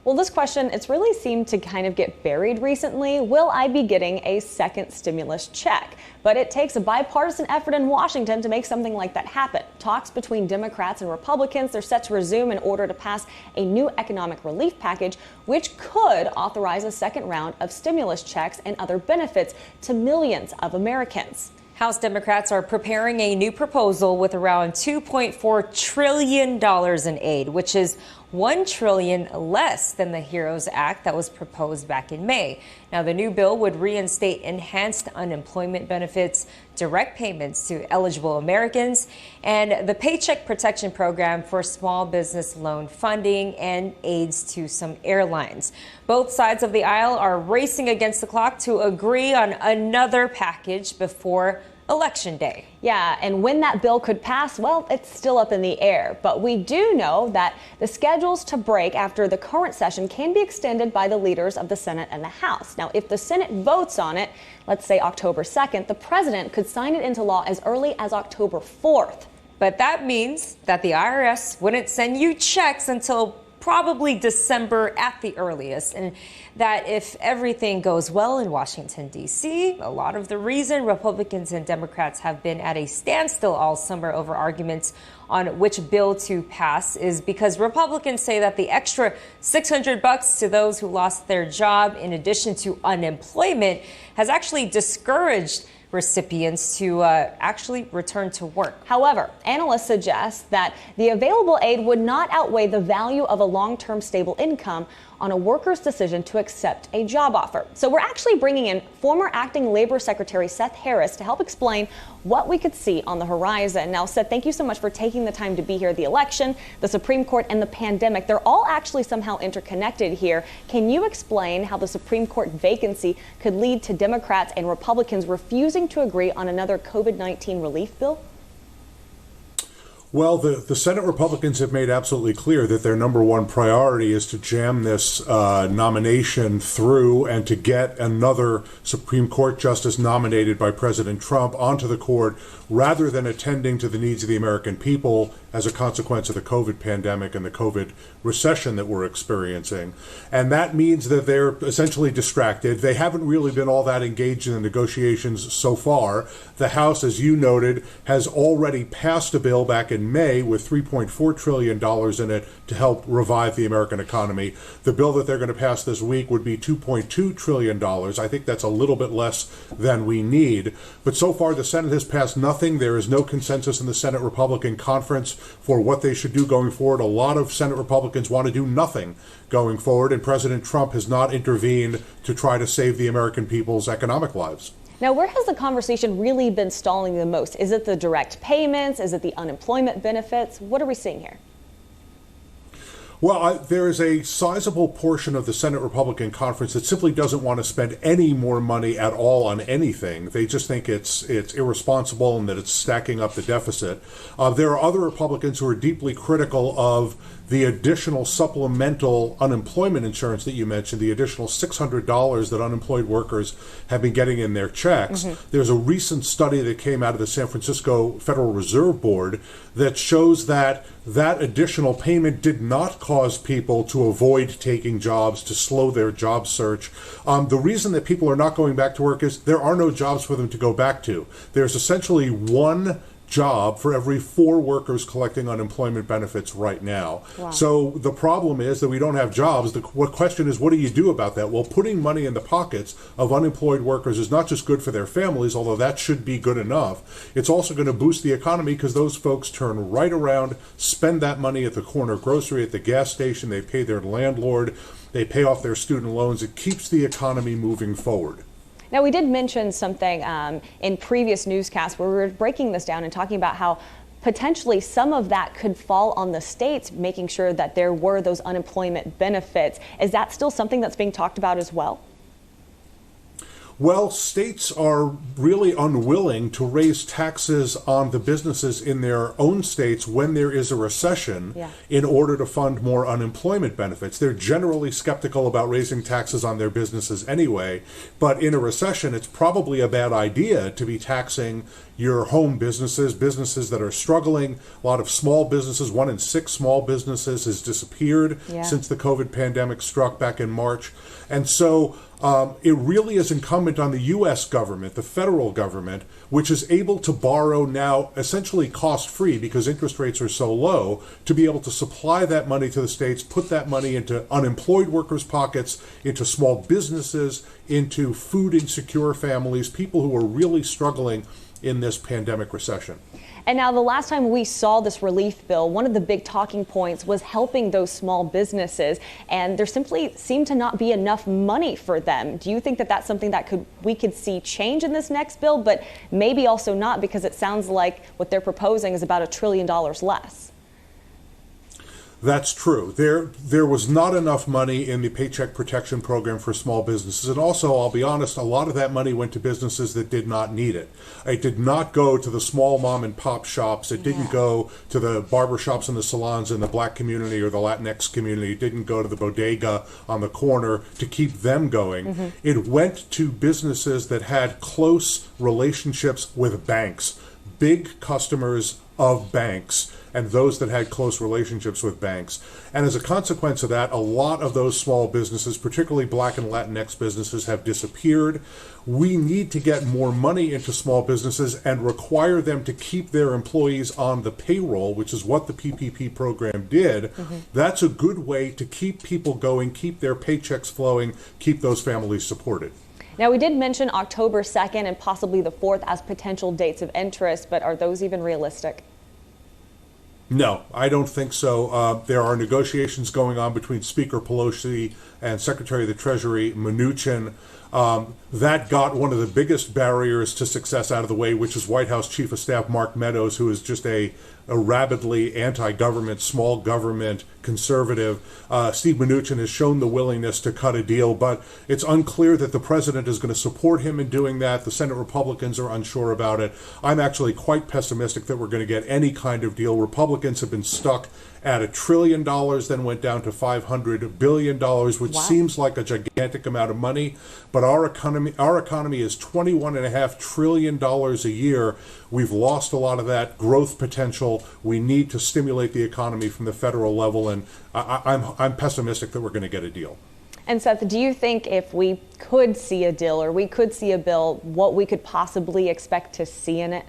Well, this question, it's really seemed to kind of get buried recently. Will I be getting a second stimulus check? But it takes a bipartisan effort in Washington to make something like that happen. Talks between Democrats and Republicans, they're set to resume in order to pass a new economic relief package, which could authorize a second round of stimulus checks and other benefits to millions of Americans. House Democrats are preparing a new proposal with around $2.4 trillion in aid, which is $1 trillion less than the HEROES Act that was proposed back in May. Now, the new bill would reinstate enhanced unemployment benefits, direct payments to eligible Americans, and the Paycheck Protection Program for small business loan funding and aids to some airlines. Both sides of the aisle are racing against the clock to agree on another package before Election Day. Yeah, and when that bill could pass, well, it's still up in the air. But we do know that the schedules to break after the current session can be extended by the leaders of the Senate and the House. Now, if the Senate votes on it, let's say October 2nd, the president could sign it into law as early as October 4th. But that means that the IRS wouldn't send you checks until probably December at the earliest, and that if everything goes well in Washington, D.C., a lot of the reason Republicans and Democrats have been at a standstill all summer over arguments on which bill to pass is because Republicans say that the extra $600 to those who lost their job in addition to unemployment has actually discouraged recipients to actually return to work. However, analysts suggest that the available aid would not outweigh the value of a long-term stable income on a worker's decision to accept a job offer. So we're actually bringing in former acting Labor Secretary Seth Harris to help explain what we could see on the horizon. Now, Seth, thank you so much for taking the time to be here. The election, the Supreme Court, and the pandemic, they're all actually somehow interconnected here. Can you explain how the Supreme Court vacancy could lead to Democrats and Republicans refusing to agree on another COVID-19 relief bill? Well, the Senate Republicans have made absolutely clear that their number one priority is to jam this nomination through and to get another Supreme Court justice nominated by President Trump onto the court rather than attending to the needs of the American people as a consequence of the COVID pandemic and the COVID recession that we're experiencing. And that means that they're essentially distracted. They haven't really been all that engaged in the negotiations so far. The House, as you noted, has already passed a bill back in May with $3.4 trillion in it to help revive the American economy. The bill that they're going to pass this week would be $2.2 trillion. I think that's a little bit less than we need. But so far, the Senate has passed nothing. There is no consensus in the Senate Republican conference for what they should do going forward. A lot of Senate Republicans want to do nothing going forward, and President Trump has not intervened to try to save the American people's economic lives. Now, where has the conversation really been stalling the most? Is it the direct payments? Is it the unemployment benefits? What are we seeing here? Well, there is a sizable portion of the Senate Republican conference that simply doesn't want to spend any more money at all on anything. They just think it's irresponsible and that it's stacking up the deficit. There are other Republicans who are deeply critical of the additional supplemental unemployment insurance that you mentioned, the additional $600 that unemployed workers have been getting in their checks. There's a recent study that came out of the San Francisco Federal Reserve Board that shows that that additional payment did not cause people to avoid taking jobs, to slow their job search. The reason that people are not going back to work is there are no jobs for them to go back to. There's essentially one job for every 4 workers collecting unemployment benefits right now. Wow. So the problem is that we don't have jobs. The question is, what do you do about that? Well, putting money in the pockets of unemployed workers is not just good for their families, although that should be good enough. It's also going to boost the economy because those folks turn right around, spend that money at the corner grocery, at the gas station, they pay their landlord, they pay off their student loans. It keeps the economy moving forward. Now, we did mention something in previous newscasts where we were breaking this down and talking about how potentially some of that could fall on the states, making sure that there were those unemployment benefits. Is that still something that's being talked about as well? Well, states are really unwilling to raise taxes on the businesses in their own states when there is a recession in order to fund more unemployment benefits. They're generally skeptical about raising taxes on their businesses anyway, but in a recession, it's probably a bad idea to be taxing your home businesses, businesses that are struggling. A lot of small businesses, 1 in 6 small businesses has disappeared since the COVID pandemic struck back in March. And so it really is incumbent on the U.S. government, the federal government, which is able to borrow now essentially cost-free because interest rates are so low, to be able to supply that money to the states, put that money into unemployed workers' pockets, into small businesses, into food insecure families, people who are really struggling in this pandemic recession. And now the last time we saw this relief bill, one of the big talking points was helping those small businesses, and there simply seemed to not be enough money for them. Do you think that that's something that we could see change in this next bill, but maybe also not, because it sounds like what they're proposing is about $1 trillion less? That's true. There was not enough money in the Paycheck Protection Program for small businesses. And also, I'll be honest, a lot of that money went to businesses that did not need it. It did not go to the small mom and pop shops. It didn't go to the barber shops and the salons in the Black community or the Latinx community. It didn't go to the bodega on the corner to keep them going. It went to businesses that had close relationships with banks, big customers of banks, and those that had close relationships with banks. And as a consequence of that, a lot of those small businesses, particularly Black and Latinx businesses, have disappeared. We need to get more money into small businesses and require them to keep their employees on the payroll, which is what the PPP program did. That's a good way to keep people going, keep their paychecks flowing, keep those families supported. Now, we did mention October 2nd and possibly the 4th as potential dates of interest, but are those even realistic? No, I don't think so. There are negotiations going on between Speaker Pelosi and Secretary of the Treasury Mnuchin. That got one of the biggest barriers to success out of the way, which is White House Chief of Staff Mark Meadows, who is just a rabidly anti-government, small government conservative. Steve Mnuchin has shown the willingness to cut a deal, but it's unclear that the president is going to support him in doing that. The Senate Republicans are unsure about it. I'm actually quite pessimistic that we're going to get any kind of deal. Republicans have been stuck at $1 trillion, then went down to $500 billion, which seems like a gigantic amount of money. But our economy is $21.5 trillion a year. We've lost a lot of that growth potential. We need to stimulate the economy from the federal level, and I'm pessimistic that we're going to get a deal. And Seth, do you think if we could see a deal or we could see a bill, what we could possibly expect to see in it?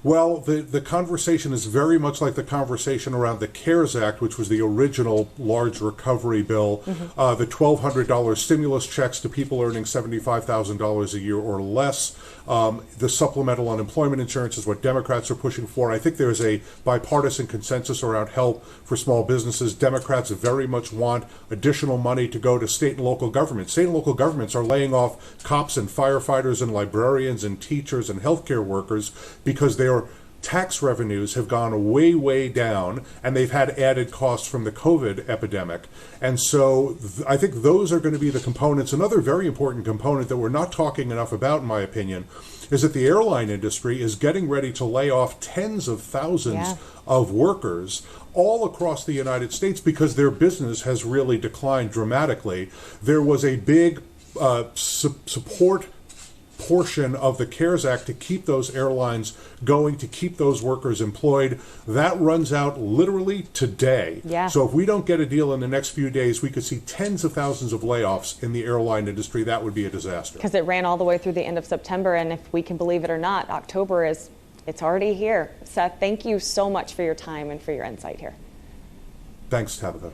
Well, the conversation is very much like the conversation around the CARES Act, which was the original large recovery bill, the $1,200 stimulus checks to people earning $75,000 a year or less. The supplemental unemployment insurance is what Democrats are pushing for. I think there's a bipartisan consensus around help for small businesses. Democrats very much want additional money to go to state and local governments. State and local governments are laying off cops and firefighters and librarians and teachers and healthcare workers because their tax revenues have gone way, way down, and they've had added costs from the COVID epidemic. And so I think those are going to be the components. Another very important component that we're not talking enough about, in my opinion, is that the airline industry is getting ready to lay off tens of thousands of workers all across the United States because their business has really declined dramatically. There was a big support portion of the CARES Act to keep those airlines going, to keep those workers employed. That runs out literally today. So if we don't get a deal in the next few days, we could see tens of thousands of layoffs in the airline industry. That would be a disaster. Because it ran all the way through the end of September, and if we can believe it or not, October it's already here. Seth, thank you so much for your time and for your insight here. Thanks, Tabitha.